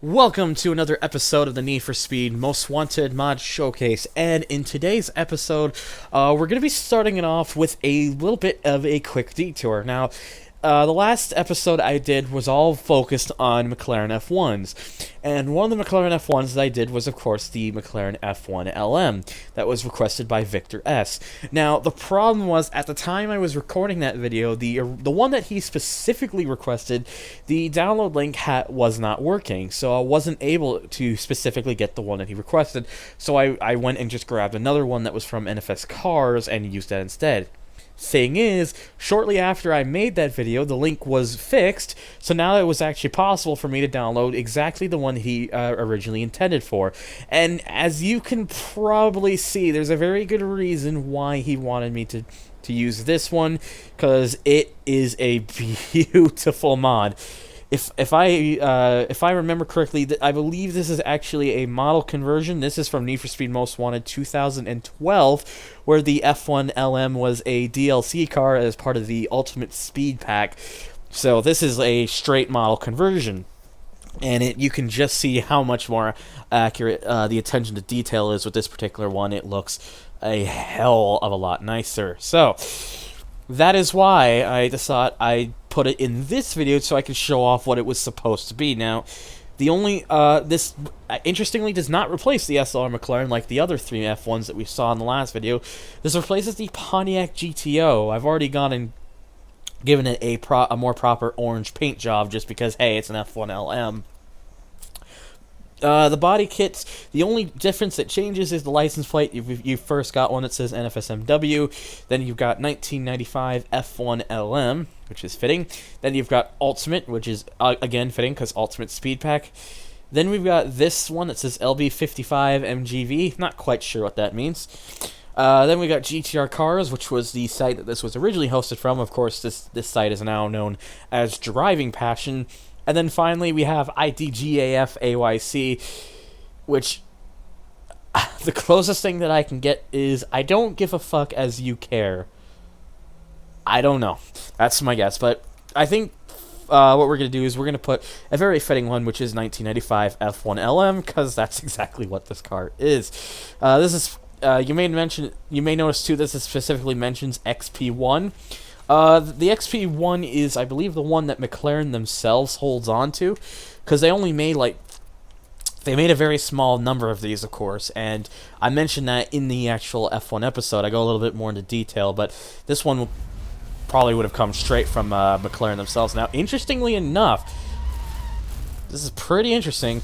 Welcome to another episode of the Need for Speed Most Wanted Mod Showcase, and in today's episode, we're going to be starting it off with a little bit of a quick detour. Now, the last episode I did was all focused on McLaren F1s, and one of the McLaren F1s that I did was, of course, the McLaren F1 LM that was requested by Victor S. Now, the problem was, at the time I was recording that video, the one that he specifically requested, the download link was not working, so I wasn't able to specifically get the one that he requested, so I went and just grabbed another one that was from NFS Cars and used that instead. Thing is, shortly after I made that video, the link was fixed, so now it was actually possible for me to download exactly the one he originally intended for. And as you can probably see, there's a very good reason why he wanted me to use this one, because it is a beautiful mod. If I remember correctly, I believe this is actually a model conversion. This is from Need for Speed Most Wanted 2012, where the F1 LM was a DLC car as part of the Ultimate Speed Pack. So this is a straight model conversion, and you can just see how much more accurate the attention to detail is with this particular one. It looks a hell of a lot nicer. So that is why I decided I put it in this video so I could show off what it was supposed to be. Now, the only, this, interestingly, does not replace the SLR McLaren like the other three F1s that we saw in the last video. This replaces the Pontiac GTO. I've already gone and given it a more proper orange paint job just because, hey, it's an F1 LM. The body kits, the only difference that changes is the license plate. You first got one that says NFSMW, then you've got 1995 F1 LM, which is fitting. Then you've got Ultimate, which is, again, fitting because Ultimate Speed Pack. Then we've got this one that says LB55 MGV, not quite sure what that means. Then we got GTR Cars, which was the site that this was originally hosted from. Of course, this site is now known as Driving Passion. And then finally, we have IDGAF AYC, which the closest thing that I can get is I don't give a fuck as you care. I don't know. That's my guess. But I think what we're going to do is we're going to put a very fitting one, which is 1995 F1 LM, because that's exactly what this car is. This is, you may notice too, this specifically mentions XP1. The XP1 is, I believe, the one that McLaren themselves holds on to, because they only made, they made a very small number of these, of course, and I mentioned that in the actual F1 episode. I go a little bit more into detail, but this one probably would have come straight from McLaren themselves. Now, interestingly enough, this is pretty interesting,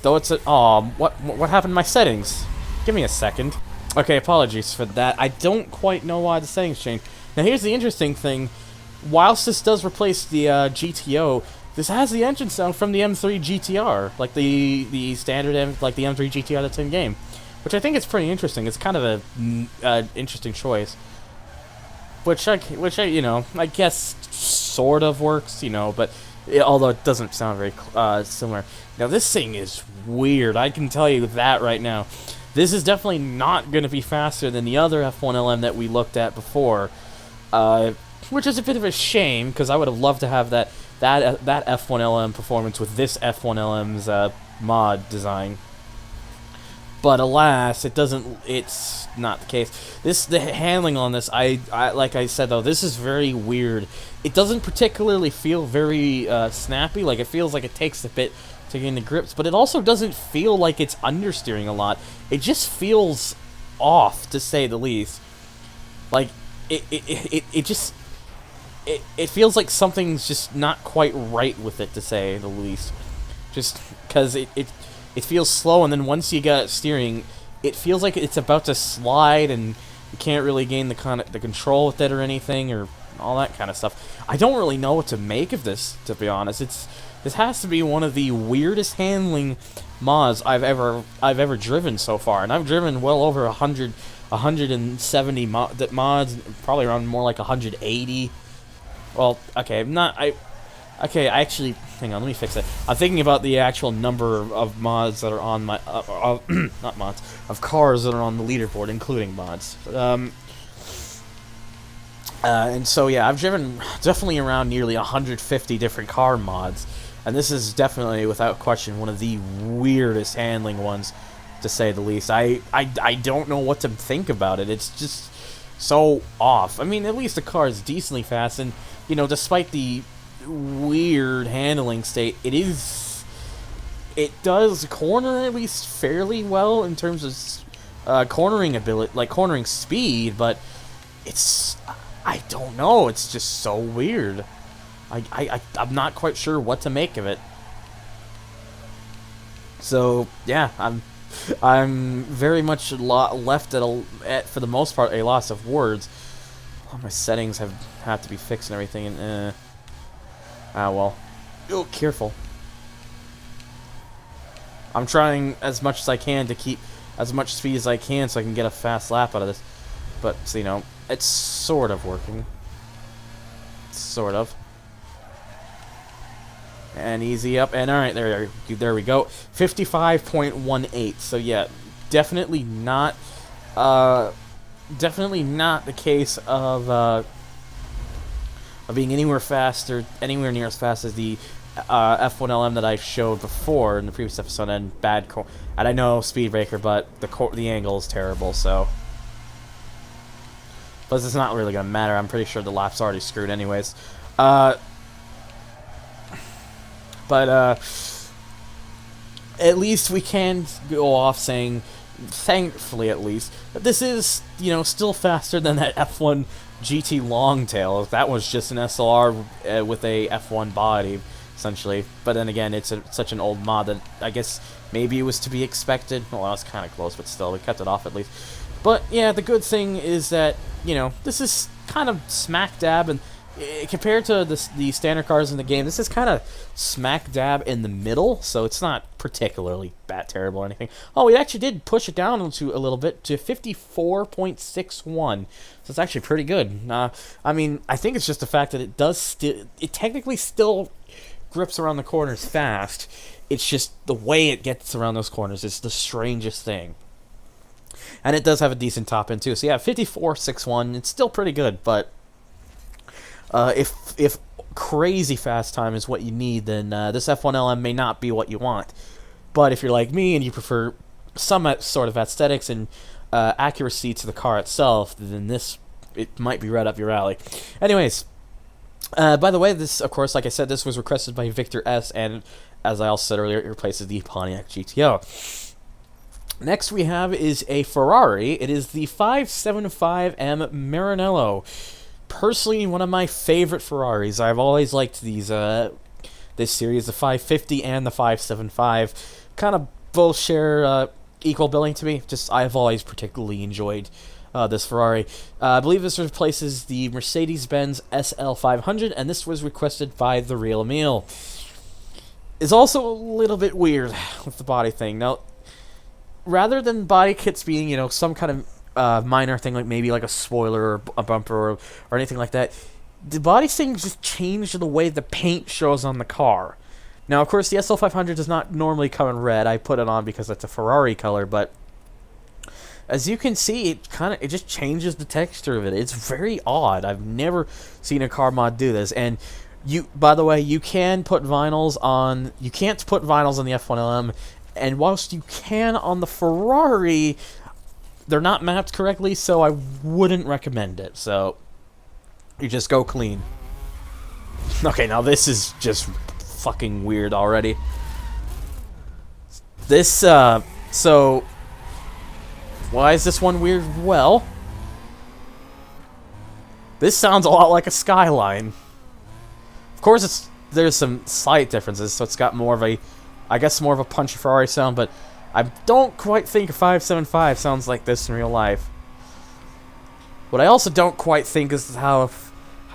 though it's a, what happened to my settings? Give me a second. Okay, apologies for that. I don't quite know why the settings changed. Now, here's the interesting thing. Whilst this does replace the GTO, this has the engine sound from the M3 GTR, like the standard like the M3 GTR that's in game, which I think is pretty interesting. It's kind of a interesting choice, which I you know, I guess sort of works, you know, but although it doesn't sound very similar. Now, this thing is weird. I can tell you that right now. This is definitely not going to be faster than the other F1 LM that we looked at before. Which is a bit of a shame, because I would have loved to have that F1 LM performance with this F1 LM's mod design. But alas, it's not the case. The handling on this, like I said though, this is very weird. It doesn't particularly feel very snappy. Like, it feels like it takes a bit to get into grips, but it also doesn't feel like it's understeering a lot. It just feels off, to say the least. Like, it feels like something's just not quite right with it, to say the least. Just because it feels slow, and then once you got it steering, it feels like it's about to slide, and you can't really gain the control with it or anything, or all that kind of stuff. I don't really know what to make of this, to be honest. This has to be one of the weirdest handling mods I've ever driven so far, and I've driven well over 170 mods, probably around more like 180. Well, okay, actually, hang on, let me fix it. I'm thinking about the actual number of mods that are on my, not mods, of cars that are on the leaderboard, including mods. And so, yeah, I've driven definitely around nearly 150 different car mods. And this is definitely, without question, one of the weirdest handling ones, to say the least. I don't know what to think about it. It's just so off. I mean, at least the car is decently fast, and, you know, despite the weird handling state, it does corner at least fairly well in terms of cornering ability, like cornering speed, but I don't know, it's just so weird. I'm not quite sure what to make of it. So yeah, I'm very much left at for the most part a loss of words. All my settings have to be fixed and everything, and well, oh, careful. I'm trying as much as I can to keep as much speed as I can so I can get a fast lap out of this. But, so, you know, it's sort of working. Sort of. And easy up. And, alright, there we go. 55.18. So, yeah, definitely not the case of being anywhere near as fast as the F1 LM that I showed before in the previous episode, and and I know speed breaker, but the angle is terrible, so. But it's not really gonna matter. I'm pretty sure the lap's already screwed anyways. But at least we can go off saying, thankfully at least, that this is, you know, still faster than that F1 GT Longtail. That was just an SLR with a F1 body, essentially. But then again, it's such an old mod that I guess maybe it was to be expected. Well, that was kind of close, but still, we kept it off at least. But yeah, the good thing is that, you know, this is kind of smack dab, and compared to the standard cars in the game, this is kind of smack dab in the middle, so it's not particularly terrible or anything. Oh, we actually did push it down a little bit to 54.61, so it's actually pretty good. I mean, I think it's just the fact that it technically still grips around the corners fast. It's just the way it gets around those corners is the strangest thing. And it does have a decent top end too. So yeah, 54.61. It's still pretty good, but if crazy fast time is what you need, then this F1 LM may not be what you want. But if you're like me and you prefer some sort of aesthetics and accuracy to the car itself, then it might be right up your alley. Anyways, by the way, this, of course, like I said, this was requested by Victor S, and as I also said earlier, it replaces the Pontiac GTO. Next we have is a Ferrari. It is the 575M Maranello. Personally, one of my favorite Ferraris. I've always liked this series, the 550 and the 575. Kind of both share equal billing to me. Just I've always particularly enjoyed this Ferrari. I believe this replaces the Mercedes-Benz SL500, and this was requested by the real Emile. It's also a little bit weird with the body thing. Now, rather than body kits being, you know, some kind of minor thing, like maybe like a spoiler or a bumper or anything like that, the body thing just changed the way the paint shows on the car. Now, of course, the SL500 does not normally come in red. I put it on because it's a Ferrari color, but as you can see, it just changes the texture of it. It's very odd. I've never seen a car mod do this. And by the way, you can put vinyls on. You can't put vinyls on the F1 LM. And whilst you can on the Ferrari, they're not mapped correctly, so I wouldn't recommend it. So, you just go clean. Okay, now this is just fucking weird already. This, so, why is this one weird? Well, this sounds a lot like a Skyline. Of course, there's some slight differences, so it's got more of a, I guess, more of a punchy Ferrari sound, but I don't quite think a 575 sounds like this in real life. What I also don't quite think is how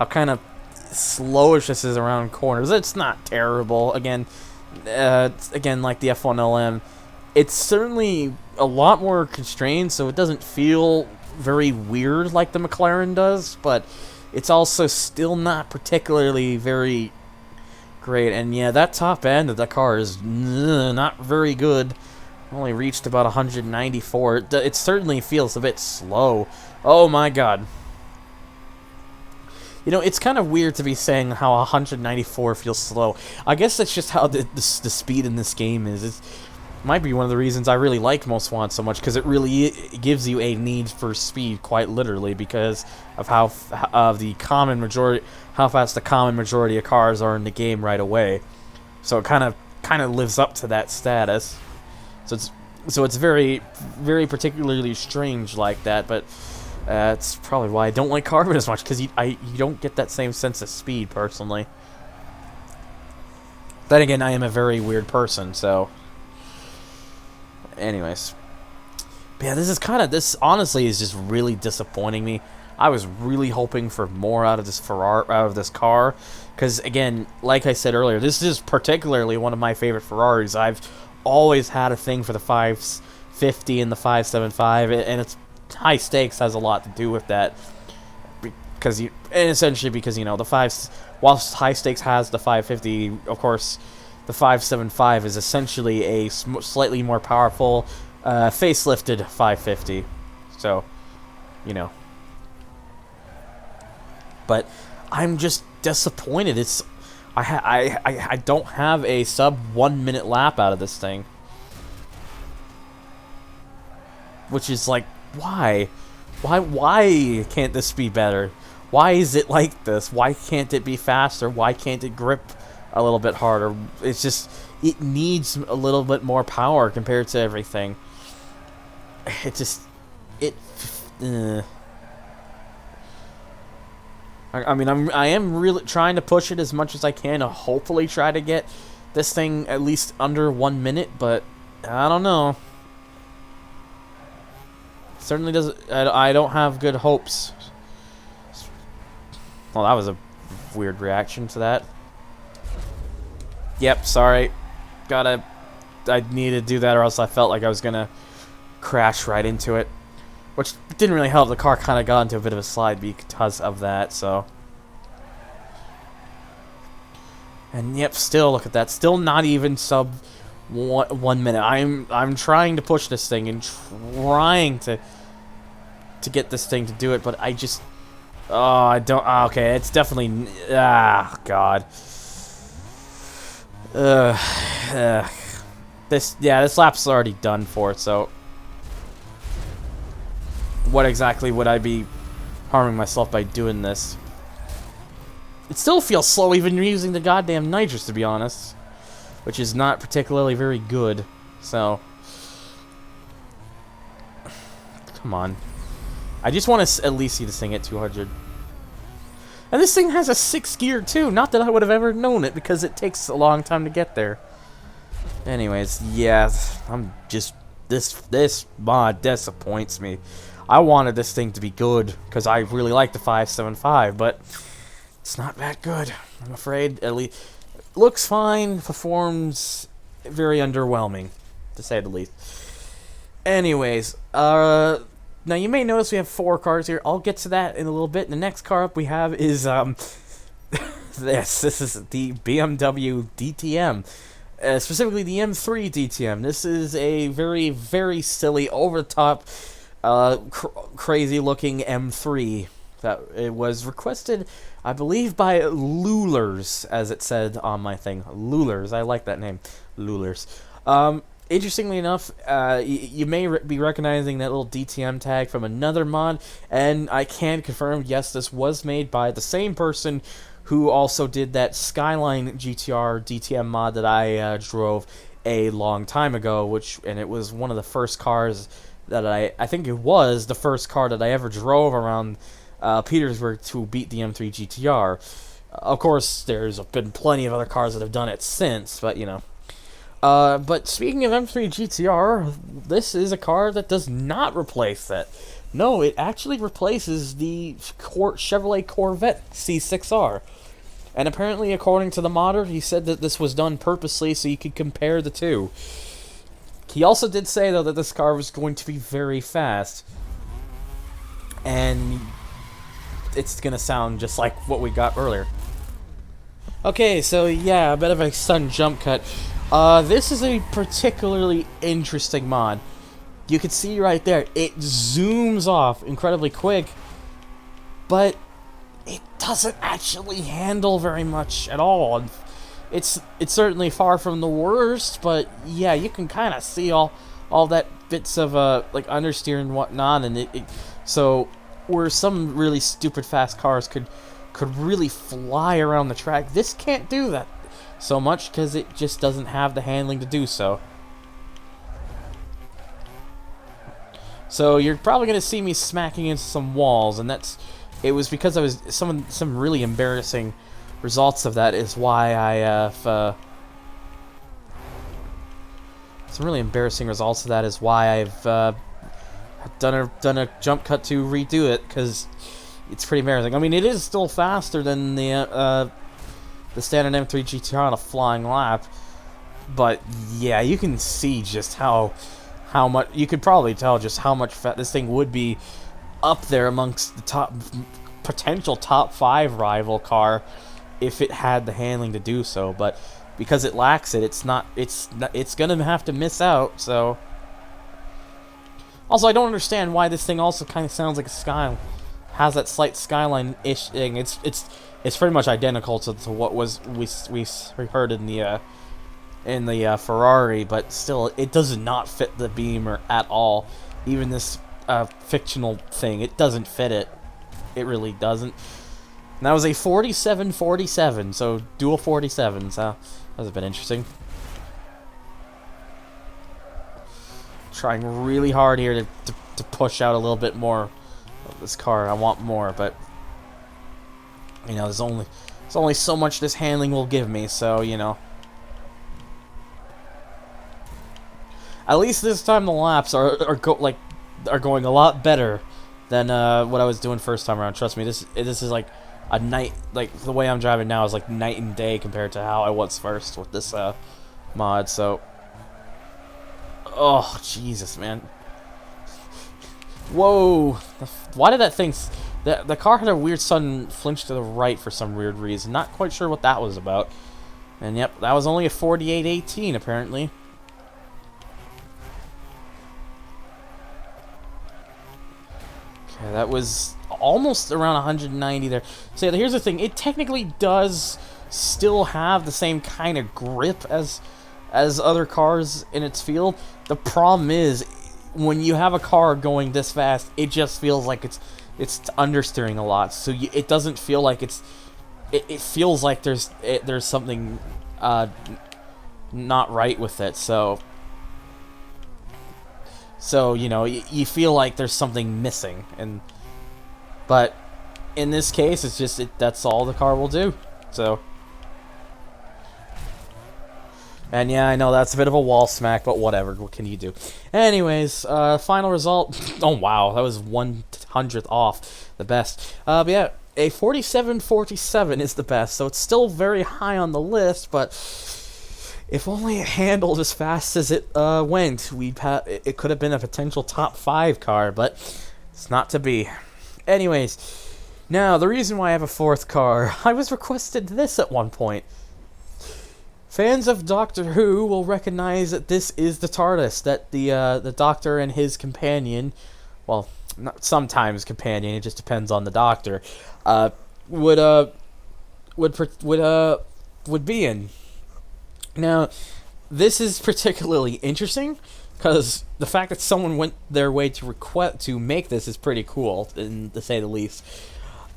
kind of slowish this is around corners. It's not terrible. Again, like the F1 LM, it's certainly a lot more constrained, so it doesn't feel very weird like the McLaren does, but it's also still not particularly very great. And yeah, that top end of the car is not very good. Only reached about 194. It certainly feels a bit slow. Oh my god. You know, it's kind of weird to be saying how 194 feels slow. I guess that's just how the speed in this game is. It might be one of the reasons I really like Most Wanted so much, because it really gives you a need for speed, quite literally, because of how how fast the common majority of cars are in the game right away. So it kind of lives up to that status. So it's very, very particularly strange like that, but it's probably why I don't like Carbon as much, because you don't get that same sense of speed, personally. Then again, I am a very weird person, so... Anyways. But yeah, this honestly is just really disappointing me. I was really hoping for more out of this car, because again, like I said earlier, this is particularly one of my favorite Ferraris. I've always had a thing for the 550 and the 575, and it's high stakes has a lot to do with that, because essentially because whilst high stakes has the 550, of course the 575 is essentially a slightly more powerful facelifted 550. So but I'm just disappointed. I don't have a sub 1 minute lap out of this thing, which is like, why can't this be better? Why is it like this? Why can't it be faster? Why can't it grip a little bit harder? It's just, it needs a little bit more power compared to everything. I am really trying to push it as much as I can to hopefully try to get this thing at least under 1 minute, but I don't know. Certainly doesn't. I don't have good hopes. Well, that was a weird reaction to that. Yep, sorry. I needed to do that, or else I felt like I was gonna crash right into it, which didn't really help. The car kind of got into a bit of a slide because of that. So, and yep, still look at that. Still not even sub 1 minute. I'm trying to push this thing and trying to get this thing to do it, but I just I don't. Okay, it's definitely God. This lap's already done for. So what exactly would I be harming myself by doing this? It still feels slow even using the goddamn nitrous, to be honest, which is not particularly very good. So come on. I just want to at least see this thing at 200. And this thing has a 6th gear too. Not that I would have ever known it, because it takes a long time to get there. Anyways, yeah, this mod disappoints me. I wanted this thing to be good, because I really like the 575, but it's not that good, I'm afraid. At least looks fine, performs very underwhelming, to say the least. Anyways, now you may notice we have 4 cars here. I'll get to that in a little bit. The next car up we have is this is the BMW DTM. Specifically the M3 DTM. This is a very, very silly, over-the-top, crazy-looking M3 that it was requested, I believe, by Loolerz, as it said on my thing. Loolerz. I like that name. Loolerz. Interestingly enough, you may be recognizing that little DTM tag from another mod, and I can confirm, yes, this was made by the same person who also did that Skyline GTR DTM mod that I drove a long time ago, and it was one of the first cars that I think it was the first car that I ever drove around Petersburg to beat the M3 GTR. Of course, there's been plenty of other cars that have done it since, but but speaking of M3 GTR, this is a car that does not replace that. No, it actually replaces the Chevrolet Corvette C6R. And apparently, according to the modder, he said that this was done purposely so you could compare the two. He also did say, though, that this car was going to be very fast. And it's going to sound just like what we got earlier. Okay, so yeah, a bit of a sudden jump cut. This is a particularly interesting mod. You can see right there, it zooms off incredibly quick, but it doesn't actually handle very much at all. And it's certainly far from the worst, but yeah, you can kind of see all that bits of like understeer and whatnot, and so where some really stupid fast cars could really fly around the track, this can't do that so much because it just doesn't have the handling to do so. So you're probably gonna see me smacking into some walls, and it was because I was some really embarrassing results of that is why I have some really embarrassing results of that is why I've done a jump cut to redo it, because it's pretty embarrassing. I mean, it is still faster than the standard M3 GTR on a flying lap, but yeah, you can see just how much, you could probably tell just how much this thing would be up there amongst the potential top 5 rival car if it had the handling to do so, but because it lacks it, it's gonna have to miss out. So also, I don't understand why this thing also kind of sounds like a Skyline, has that slight Skyline-ish thing. It's pretty much identical to what we heard in the Ferrari, but still, it does not fit the Beamer at all. Even this fictional thing, it doesn't fit it. It really doesn't. And that was a 47-47, so dual 47s. That was a bit interesting. Trying really hard here to push out a little bit more of this car. I want more, but you know, there's only so much this handling will give me. So you know. At least this time the laps are going a lot better than what I was doing first time around. Trust me, this is like a night, like the way I'm driving now is like night and day compared to how I was first with this mod. So, oh Jesus, man! Whoa! Why did that thing? The car had a weird sudden flinch to the right for some weird reason. Not quite sure what that was about. And yep, that was only a 48-18 apparently. Okay, that was almost around 190 there. So here's the thing, it technically does still have the same kind of grip as other cars in its field. The problem is, when you have a car going this fast, it just feels like it's understeering a lot. So it doesn't feel like it feels like there's something not right with it. So you know, you feel like there's something missing, but in this case, it's just that's all the car will do. So, and yeah, I know that's a bit of a wall smack, but whatever. What can you do? Anyways, final result. Oh wow, that was 1/100th off the best. But yeah, a 47-47 is the best, so it's still very high on the list, but if only it handled as fast as it went, it could have been a potential top 5 car, but it's not to be. Anyways, now the reason why I have a 4th car, I was requested this at one point. Fans of Doctor Who will recognize that this is the TARDIS, that the Doctor and his companion, well, not sometimes companion, it just depends on the Doctor, would be in. Now, this is particularly interesting because the fact that someone went their way to make this is pretty cool, to say the least.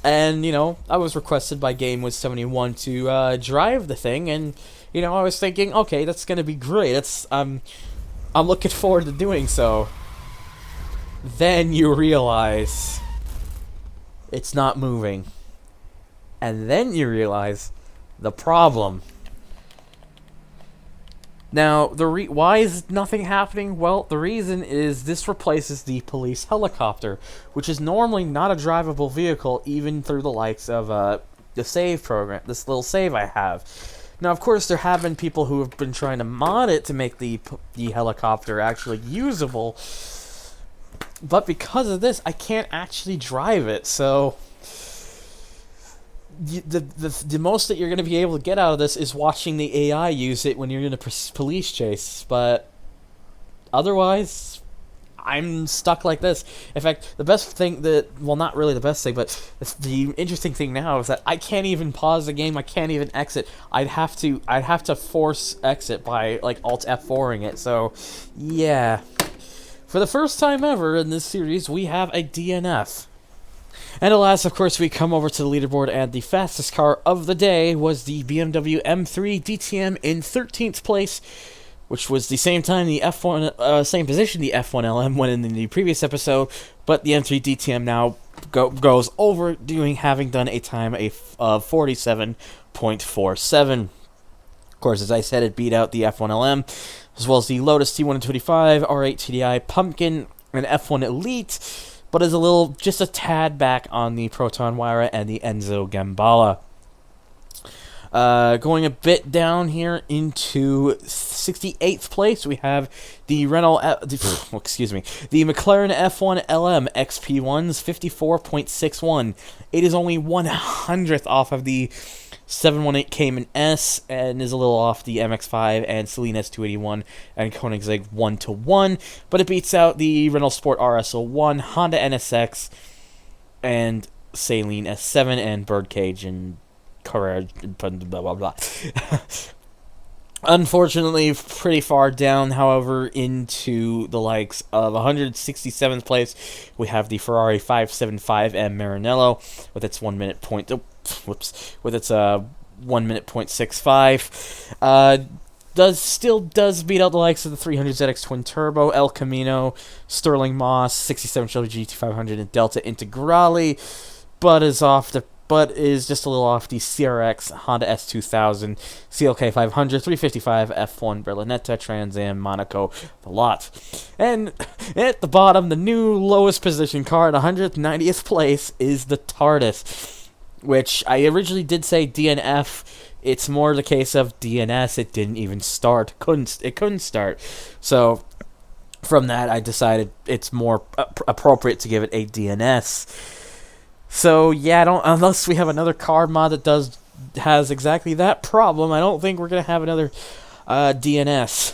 And you know, I was requested by GameWiz71 to drive the thing, and you know, I was thinking, okay, that's gonna be great. I'm looking forward to doing so. Then you realize it's not moving, and then you realize the problem. Now, why is nothing happening? Well, the reason is this replaces the police helicopter, which is normally not a drivable vehicle, even through the likes of the save program, this little save I have. Now, of course, there have been people who have been trying to mod it to make the helicopter actually usable, but because of this, I can't actually drive it, so the most that you're going to be able to get out of this is watching the AI use it when you're in a police chase, but otherwise, I'm stuck like this. In fact, the best thing well, not really the best thing, but the interesting thing now is that I can't even pause the game. I can't even exit. I'd have to force exit by like Alt F4ing it. So, yeah. For the first time ever in this series, we have a DNF. And at last, of course, we come over to the leaderboard, and the fastest car of the day was the BMW M3 DTM in 13th place, which was the same time the same position the F1 LM went in the previous episode, but the M3 DTM now goes over, having done a time of 47.47. Of course, as I said, it beat out the F1 LM, as well as the Lotus T125, R8 TDI Pumpkin, and F1 Elite, but is just a tad back on the Proton Wire and the Enzo Gambala. Going a bit down here into 68th place, we have the the McLaren F1 LM XP1's 54.61. It is only 100th off of the 718 Cayman S, and is a little off the MX-5 and Celine S281 and Koenigsegg 1-1, but it beats out the Renault Sport RS01, Honda NSX, and Saleen S7, and Birdcage, and Carrera, blah, blah, blah. Unfortunately, pretty far down, however, into the likes of 167th place, we have the Ferrari 575M Maranello with its 1 minute point. With its 1 minute .65. Still does beat out the likes of the 300ZX Twin Turbo, El Camino, Sterling Moss, 67 Chevy GT500, and Delta Integrale, but is just a little off the CRX, Honda S2000, CLK 500, 355 F1 Berlinetta, Trans Am, Monaco, the lot. And at the bottom, the new lowest position car at 190th place is the TARDIS, which I originally did say DNF. It's more the case of DNS. It didn't even start. It couldn't start. So from that, I decided it's more appropriate to give it a DNS. So yeah, unless we have another car mod that has exactly that problem, I don't think we're gonna have another DNS,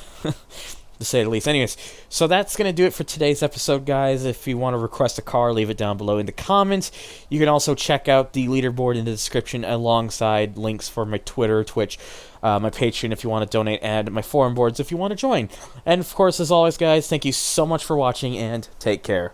to say the least. Anyways, so that's gonna do it for today's episode, guys. If you want to request a car, leave it down below in the comments. You can also check out the leaderboard in the description, alongside links for my Twitter, Twitch, my Patreon if you want to donate, and my forum boards if you want to join. And of course, as always, guys, thank you so much for watching, and take care.